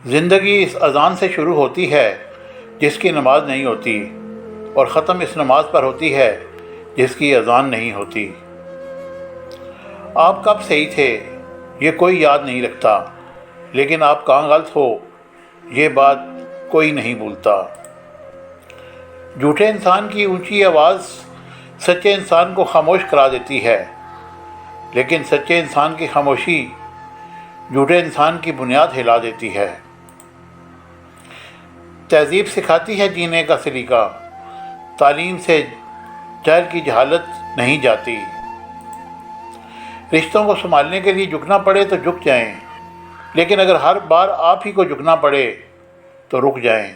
زندگی اس اذان سے شروع ہوتی ہے جس کی نماز نہیں ہوتی، اور ختم اس نماز پر ہوتی ہے جس کی اذان نہیں ہوتی۔ آپ کب صحیح تھے یہ کوئی یاد نہیں رکھتا، لیکن آپ کہاں غلط ہو یہ بات کوئی نہیں بھولتا۔ جھوٹے انسان کی اونچی آواز سچے انسان کو خاموش کرا دیتی ہے، لیکن سچے انسان کی خاموشی جھوٹے انسان کی بنیاد ہلا دیتی ہے۔ تہذیب سکھاتی ہے جینے کا سلیقہ، تعلیم سے جہل کی جہالت نہیں جاتی۔ رشتوں کو سنبھالنے کے لیے جھکنا پڑے تو جھک جائیں، لیکن اگر ہر بار آپ ہی کو جھکنا پڑے تو رک جائیں۔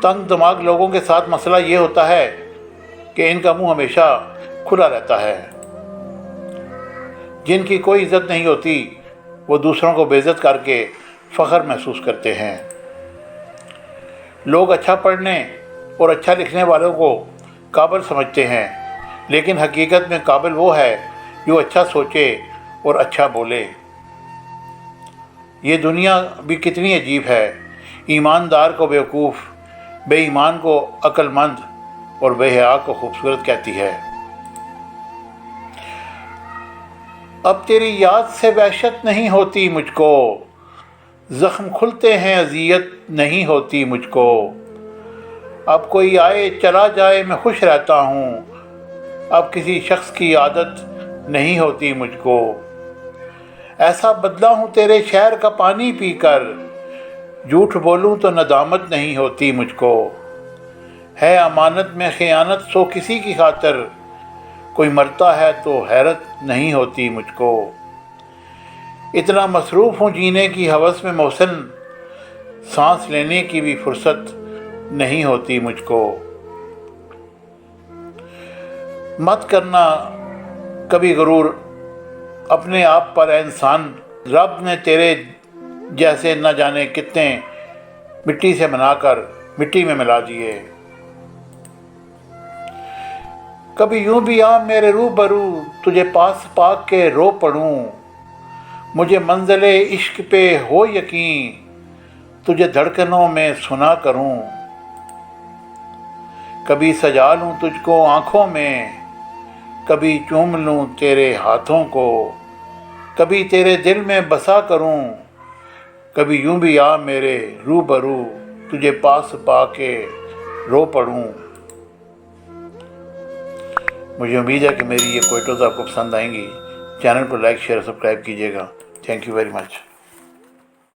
تنگ دماغ لوگوں کے ساتھ مسئلہ یہ ہوتا ہے کہ ان کا منہ ہمیشہ کھلا رہتا ہے۔ جن کی کوئی عزت نہیں ہوتی وہ دوسروں کو بے عزت کر کے فخر محسوس کرتے ہیں۔ لوگ اچھا پڑھنے اور اچھا لکھنے والوں کو قابل سمجھتے ہیں، لیکن حقیقت میں قابل وہ ہے جو اچھا سوچے اور اچھا بولے۔ یہ دنیا بھی کتنی عجیب ہے، ایماندار کو بیوقوف، بے ایمان کو عقل مند اور بے حیا کو خوبصورت کہتی ہے۔ اب تیری یاد سے وحشت نہیں ہوتی مجھ کو، زخم کھلتے ہیں اذیت نہیں ہوتی مجھ کو۔ اب کوئی آئے چلا جائے میں خوش رہتا ہوں، اب کسی شخص کی عادت نہیں ہوتی مجھ کو۔ ایسا بدلا ہوں تیرے شہر کا پانی پی کر، جھوٹ بولوں تو ندامت نہیں ہوتی مجھ کو۔ ہے امانت میں خیانت سو کسی کی خاطر، کوئی مرتا ہے تو حیرت نہیں ہوتی مجھ کو۔ اتنا مصروف ہوں جینے کی ہوس میں محسن، سانس لینے کی بھی فرصت نہیں ہوتی مجھ کو۔ مت کرنا کبھی غرور اپنے آپ پر اے انسان، رب نے تیرے جیسے نہ جانے کتنے مٹی سے بنا کر مٹی میں ملا دیے۔ کبھی یوں بھی آ میرے روبرو، تجھے پاس پا کے رو پڑوں۔ مجھے منزل عشق پہ ہو یقین، تجھے دھڑکنوں میں سنا کروں۔ کبھی سجا لوں تجھ کو آنکھوں میں، کبھی چوم لوں تیرے ہاتھوں کو۔ کبھی تیرے دل میں بسا کروں، کبھی یوں بھی آ میرے روبرو، تجھے پاس پا کے رو پڑوں۔ مجھے امید ہے کہ میری یہ کوئٹوز آپ کو پسند آئیں گی۔ چینل کو لائک شیئر سبسکرائب کیجیے گا۔ Thank you very much.